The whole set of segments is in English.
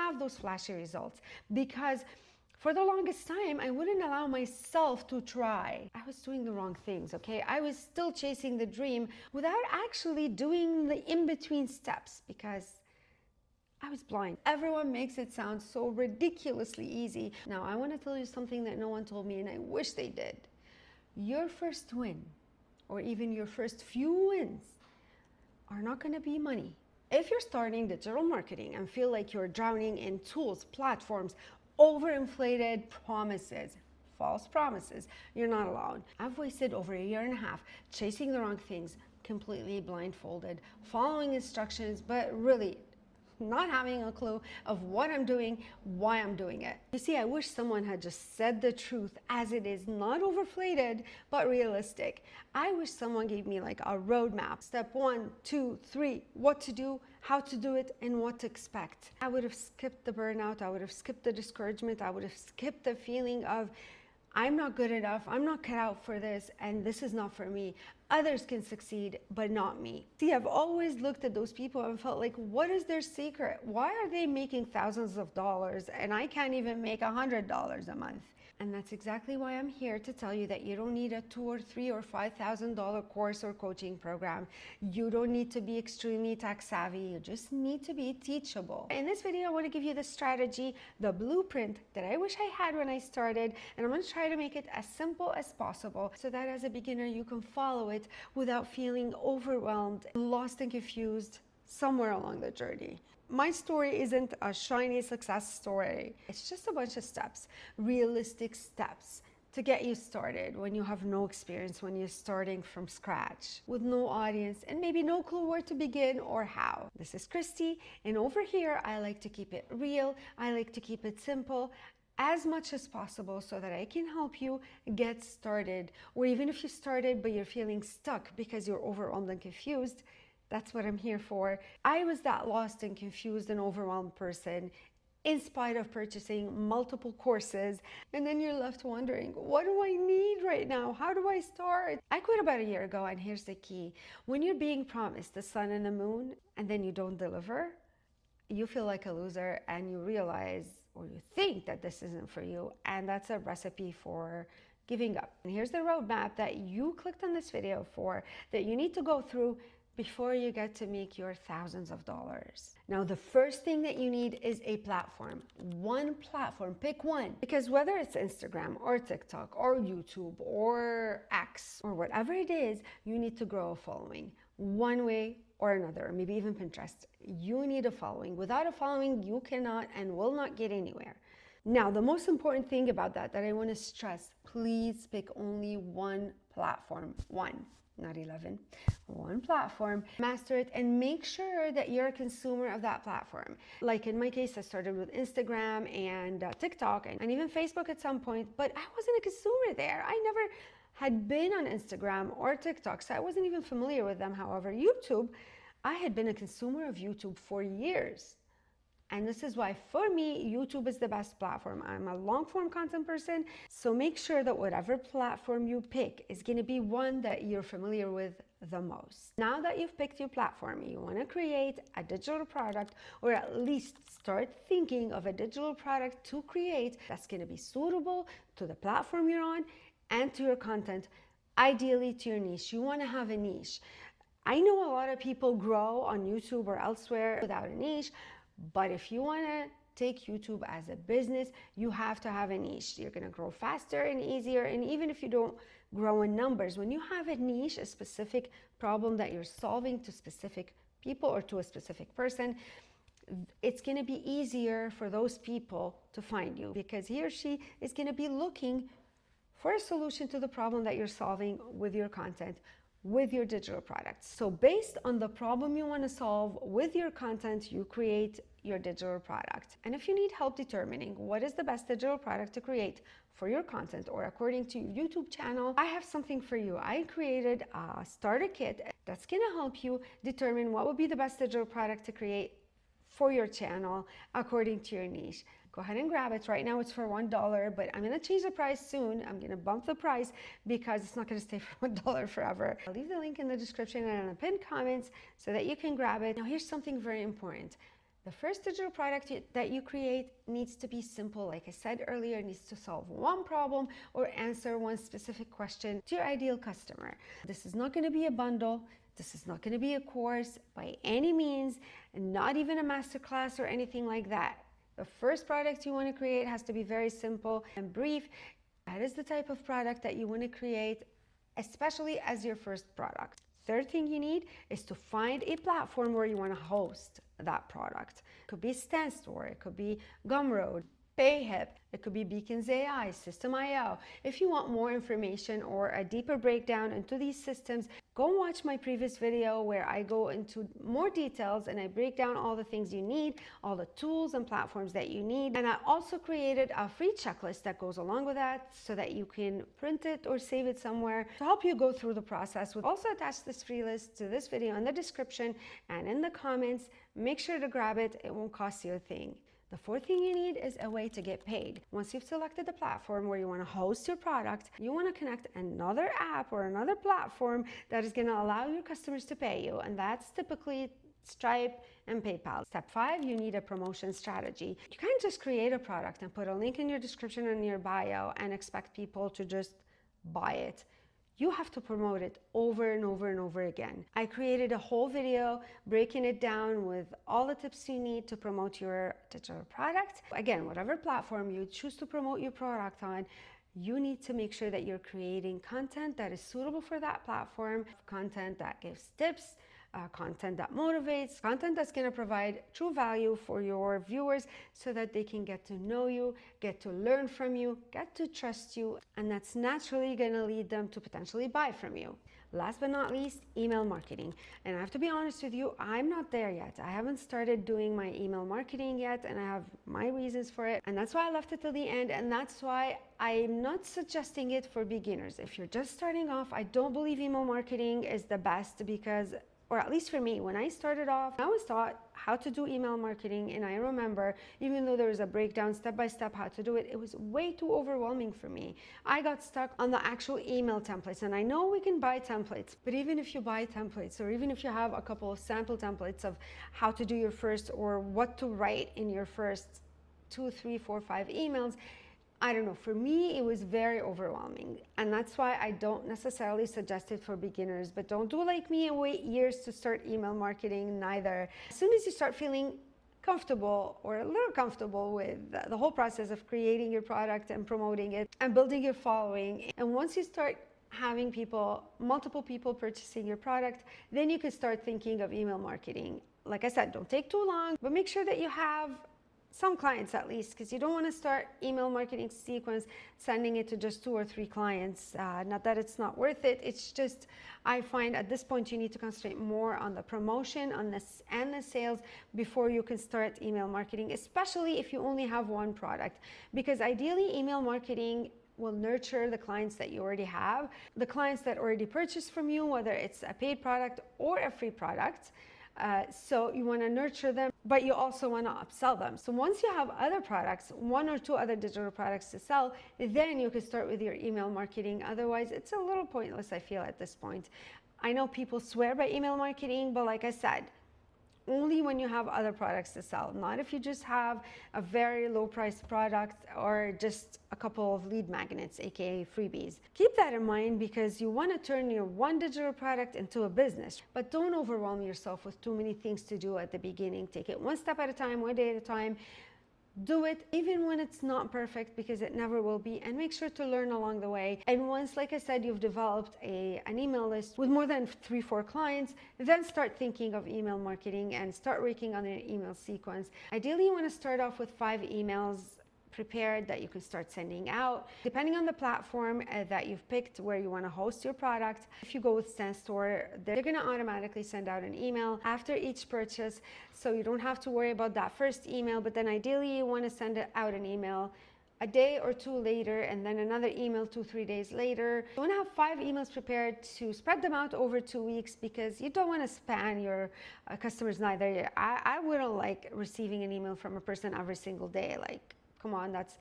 have those flashy results because for the longest time, I wouldn't allow myself to try. I was doing the wrong things, okay? I was still chasing the dream without actually doing the in-between steps because I was blind. Everyone makes it sound so ridiculously easy. Now, I want to tell you something that no one told me, and I wish they did. Your first win, or even your first few wins, are not going to be money. If you're starting digital marketing and feel like you're drowning in tools, platforms, overinflated promises, false promises, you're not alone. I've wasted over a year and a half chasing the wrong things, completely blindfolded, following instructions, but really not having a clue of what I'm doing, why I'm doing it. You see, I wish someone had just said the truth as it is, not overflated, but realistic. I wish someone gave me like a roadmap. Step 1, 2, 3, what to do, how to do it, and what to expect. I would have skipped the burnout. I would have skipped the discouragement. I would have skipped the feeling of, I'm not good enough, I'm not cut out for this, and this is not for me. Others can succeed, but not me. See, I've always looked at those people and felt like, what is their secret? Why are they making thousands of dollars and I can't even make $100 a month? And that's exactly why I'm here to tell you that you don't need a $2,000 or $3,000 or $5,000 course or coaching program. You don't need to be extremely tech savvy. You just need to be teachable. In this video, I want to give you the strategy, the blueprint that I wish I had when I started, and I'm going to try to make it as simple as possible so that as a beginner, you can follow it without feeling overwhelmed, lost and confused somewhere along the journey. My story isn't a shiny success story. It's just a bunch of steps, realistic steps to get you started when you have no experience, when you're starting from scratch with no audience and maybe no clue where to begin or how. This is Christy, and over here, I like to keep it real. I like to keep it simple as much as possible so that I can help you get started. Or even if you started, but you're feeling stuck because you're overwhelmed and confused, that's what I'm here for. I was that lost and confused and overwhelmed person in spite of purchasing multiple courses. And then you're left wondering, what do I need right now? How do I start? I quit about a year ago, and here's the key. When you're being promised the sun and the moon and then you don't deliver, you feel like a loser and you realize or you think that this isn't for you. And that's a recipe for giving up. And here's the roadmap that you clicked on this video for, that you need to go through before you get to make your thousands of dollars. Now, the first thing that you need is a platform. One platform, pick one. Because whether it's Instagram or TikTok or YouTube or X or whatever it is, you need to grow a following one way or another, maybe even Pinterest. You need a following. Without a following, you cannot and will not get anywhere. Now, the most important thing about that I want to stress, please pick only one platform, one. Not 11, one platform, master it, and make sure that you're a consumer of that platform. Like in my case, I started with Instagram and TikTok and even Facebook at some point, but I wasn't a consumer there. I never had been on Instagram or TikTok, so I wasn't even familiar with them. However, YouTube, I had been a consumer of YouTube for years. And this is why, for me, YouTube is the best platform. I'm a long-form content person, so make sure that whatever platform you pick is going to be one that you're familiar with the most. Now that you've picked your platform, you want to create a digital product, or at least start thinking of a digital product to create that's going to be suitable to the platform you're on and to your content, ideally to your niche. You want to have a niche. I know a lot of people grow on YouTube or elsewhere without a niche, but if you want to take YouTube as a business, you have to have a niche. You're going to grow faster and easier. And even if you don't grow in numbers, when you have a niche, a specific problem that you're solving to specific people or to a specific person, it's going to be easier for those people to find you because he or she is going to be looking for a solution to the problem that you're solving with your content, with your digital products. So based on the problem you want to solve with your content, you create your digital product. And if you need help determining what is the best digital product to create for your content or according to your YouTube channel, I have something for you. I created a starter kit that's going to help you determine what would be the best digital product to create for your channel according to your niche. Go ahead and grab it. Right now it's for $1, but I'm going to change the price soon. I'm going to bump the price because it's not going to stay for $1 forever. I'll leave the link in the description and in the pinned comments so that you can grab it. Now here's something very important. The first digital product that you create needs to be simple. Like I said earlier, it needs to solve one problem or answer one specific question to your ideal customer. This is not going to be a bundle. This is not going to be a course by any means, and not even a masterclass or anything like that. The first product you want to create has to be very simple and brief. That is the type of product that you want to create, especially as your first product. Third thing you need is to find a platform where you want to host that product. It could be StanStore, it could be Gumroad, Payhip, it could be Beacons AI, System.io. If you want more information or a deeper breakdown into these systems, go watch my previous video where I go into more details and I break down all the things you need, all the tools and platforms that you need. And I also created a free checklist that goes along with that so that you can print it or save it somewhere to help you go through the process. We'll also attach this free list to this video in the description and in the comments. Make sure to grab it. It won't cost you a thing. The fourth thing you need is a way to get paid. Once you've selected the platform where you want to host your product, you want to connect another app or another platform that is going to allow your customers to pay you. And that's typically Stripe and PayPal. Step 5, you need a promotion strategy. You can't just create a product and put a link in your description and your bio and expect people to just buy it. You have to promote it over and over and over again. I created a whole video breaking it down with all the tips you need to promote your digital product. Again, whatever platform you choose to promote your product on, you need to make sure that you're creating content that is suitable for that platform, content that gives tips, content that motivates, content that's going to provide true value for your viewers so that they can get to know you, get to learn from you, get to trust you, and that's naturally going to lead them to potentially buy from you. Last but not least, email marketing. And I have to be honest with you, I'm not there yet. I haven't started doing my email marketing yet, and I have my reasons for it. And that's why I left it till the end, and that's why I'm not suggesting it for beginners. If you're just starting off, I don't believe email marketing is the best because, or at least for me, when I started off, I was taught how to do email marketing, and I remember, even though there was a breakdown step-by-step how to do it, it was way too overwhelming for me. I got stuck on the actual email templates, and I know we can buy templates, but even if you buy templates, or even if you have a couple of sample templates of how to do your first, or what to write in your first 2, 3, 4, 5 emails, I don't know, for me, it was very overwhelming. And that's why I don't necessarily suggest it for beginners, but don't do like me and wait years to start email marketing neither. As soon as you start feeling comfortable or a little comfortable with the whole process of creating your product and promoting it and building your following, and once you start having multiple people purchasing your product, then you can start thinking of email marketing. Like I said, don't take too long, but make sure that you have some clients at least, because you don't want to start email marketing sequence sending it to just 2 or 3 clients. Not that it's not worth it, it's just I find at this point you need to concentrate more on the promotion on this and the sales before you can start email marketing, especially if you only have one product, because ideally email marketing will nurture the clients that you already have, the clients that already purchased from you, whether it's a paid product or a free product. So you want to nurture them, but you also want to upsell them. So once you have other products, 1 or 2 other digital products to sell, then you can start with your email marketing. Otherwise, it's a little pointless, I feel, at this point. I know people swear by email marketing, but like I said, only when you have other products to sell, not if you just have a very low priced product or just a couple of lead magnets, aka freebies. Keep that in mind because you want to turn your one digital product into a business, but don't overwhelm yourself with too many things to do at the beginning. Take it one step at a time, one day at a time. Do it even when it's not perfect, because it never will be, and make sure to learn along the way. And once, like I said, you've developed an email list with more than 3-4 clients, then start thinking of email marketing and start working on an email sequence. Ideally, you want to start off with 5 emails prepared that you can start sending out, depending on the platform that you've picked where you want to host your product. If you go with StanStore, they're going to automatically send out an email after each purchase, so you don't have to worry about that first email. But then ideally you want to send out an email a day or 2 later, and then another email 2-3 days later. You want to have 5 emails prepared to spread them out over 2 weeks, because you don't want to spam your customers neither. I wouldn't like receiving an email from a person every single day. Like, come on, that's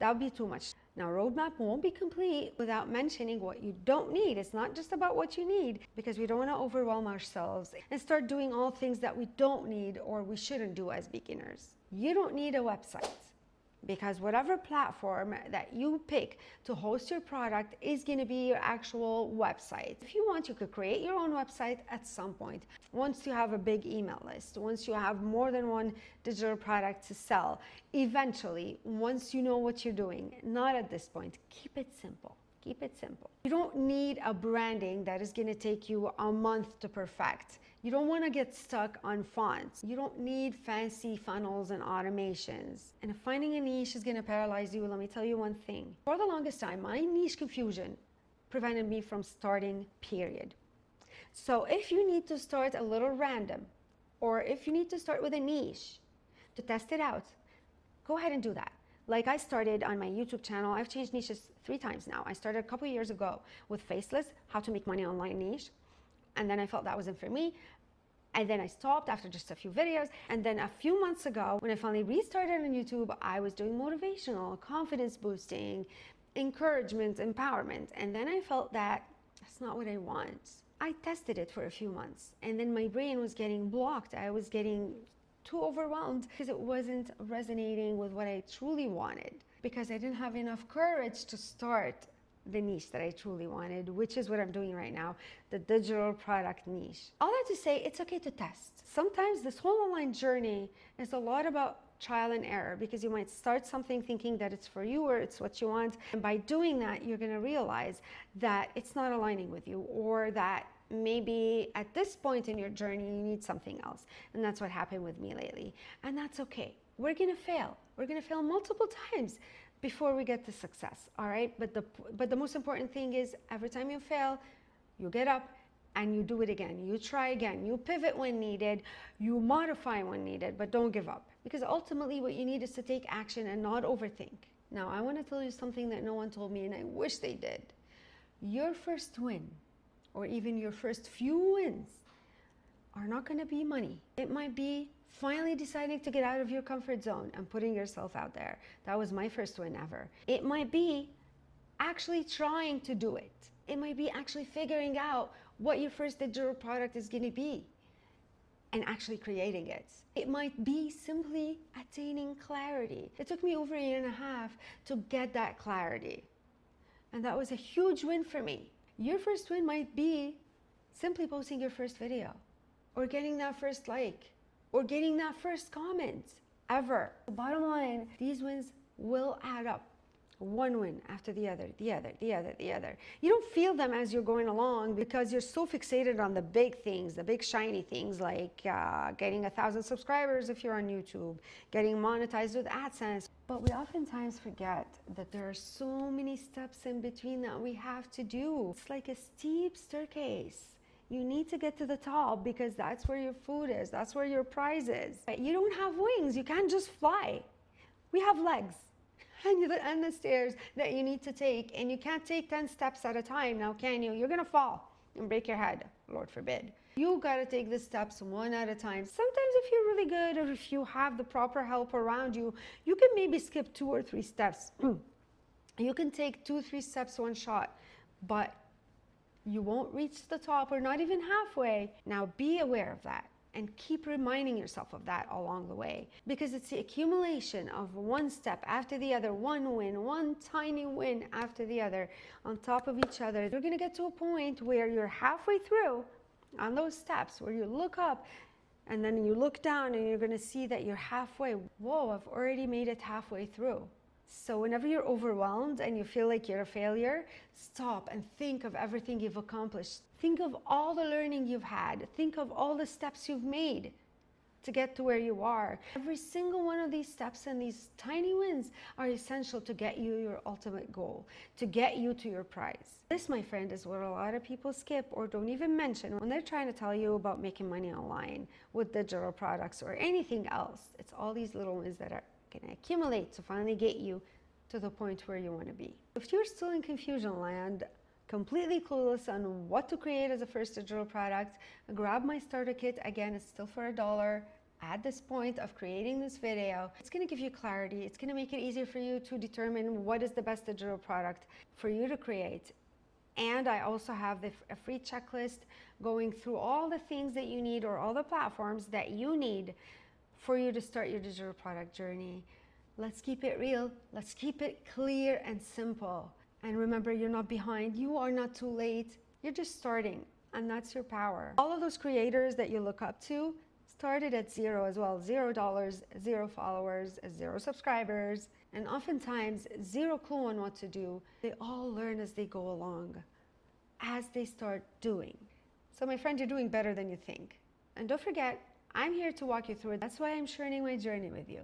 That would be too much. Now, roadmap won't be complete without mentioning what you don't need. It's not just about what you need, because we don't want to overwhelm ourselves and start doing all things that we don't need or we shouldn't do as beginners. You don't need a website, because whatever platform that you pick to host your product is going to be your actual website. If you want, you could create your own website at some point. Once you have a big email list, once you have more than one digital product to sell, eventually, once you know what you're doing, not at this point. Keep it simple. Keep it simple. You don't need a branding that is going to take you a month to perfect. You don't want to get stuck on fonts. You don't need fancy funnels and automations. And if finding a niche is going to paralyze you, let me tell you one thing. For the longest time, my niche confusion prevented me from starting, period. So if you need to start a little random, or if you need to start with a niche to test it out, go ahead and do that. Like I started on my YouTube channel, I've changed niches 3 times now. I started a couple years ago with faceless, how to make money online niche. And then I felt that wasn't for me. And then I stopped after just a few videos. And then a few months ago, when I finally restarted on YouTube, I was doing motivational, confidence boosting, encouragement, empowerment. And then I felt that that's not what I want. I tested it for a few months, and then my brain was getting blocked. I was getting too overwhelmed because it wasn't resonating with what I truly wanted, because I didn't have enough courage to start the niche that I truly wanted, which is what I'm doing right now, the digital product niche. All that to say, it's okay to test. Sometimes this whole online journey is a lot about trial and error, because you might start something thinking that it's for you or it's what you want, and by doing that, you're going to realize that it's not aligning with you, or that maybe at this point in your journey you need something else. And that's what happened with me lately, and that's okay. We're going to fail. We're going to fail multiple times before we get to success, all right? But the most important thing is, every time you fail, you get up and you do it again. You try again. You pivot when needed. You modify when needed, but don't give up. Because ultimately what you need is to take action and not overthink. Now, I want to tell you something that no one told me, and I wish they did. Your first win, or even your first few wins, are not going to be money. It might be finally deciding to get out of your comfort zone and putting yourself out there. That was my first win ever. It might be actually trying to do it. It might be actually figuring out what your first digital product is going to be and actually creating it. It might be simply attaining clarity. It took me over 1.5 years to get that clarity, and that was a huge win for me. Your first win might be simply posting your first video, or getting that first like, or getting that first comment ever. The bottom line, these wins will add up. One win after the other, the other, the other, the other. You don't feel them as you're going along, because you're so fixated on the big things, the big shiny things, like getting 1,000 subscribers if you're on YouTube, getting monetized with AdSense. But we oftentimes forget that there are so many steps in between that we have to do. It's like a steep staircase. You need to get to the top, because that's where your food is. That's where your prize is. You don't have wings. You can't just fly. We have legs and the stairs that you need to take. And you can't take 10 steps at a time now, can you? You're going to fall and break your head, Lord forbid. You got to take the steps one at a time. Sometimes if you're really good, or if you have the proper help around you, you can maybe skip 2 or 3 steps. You can take 2-3 steps one shot, but you won't reach the top, or not even halfway. Now be aware of that, and keep reminding yourself of that along the way, because it's the accumulation of one step after the other, one win, one tiny win after the other, on top of each other. You're going to get to a point where you're halfway through on those steps, where you look up and then you look down, and you're going to see that you're halfway. Whoa, I've already made it halfway through. So whenever you're overwhelmed and you feel like you're a failure, stop and think of everything you've accomplished. Think of all the learning you've had. Think of all the steps you've made to get to where you are. Every single one of these steps and these tiny wins are essential to get you your ultimate goal, to get you to your prize. This, my friend, is what a lot of people skip or don't even mention when they're trying to tell you about making money online with digital products or anything else. It's all these little wins that are going to accumulate to finally get you to the point where you want to be. If you're still in confusion land, completely clueless on what to create as a first digital product, grab my starter kit. Again, it's still for $1. at this point of creating this video. It's going to give you clarity. It's going to make it easier for you to determine what is the best digital product for you to create. And I also have a free checklist going through all the things that you need, or all the platforms that you need for you to start your digital product journey. Let's keep it real. Let's keep it clear and simple. And remember, you're not behind. You are not too late. You're just starting, and that's your power. All of those creators that you look up to started at zero as well. $0, 0 followers, 0 subscribers, and oftentimes zero clue on what to do. They all learn as they go along, as they start doing. So my friend, you're doing better than you think. And don't forget, I'm here to walk you through it. That's why I'm sharing my journey with you.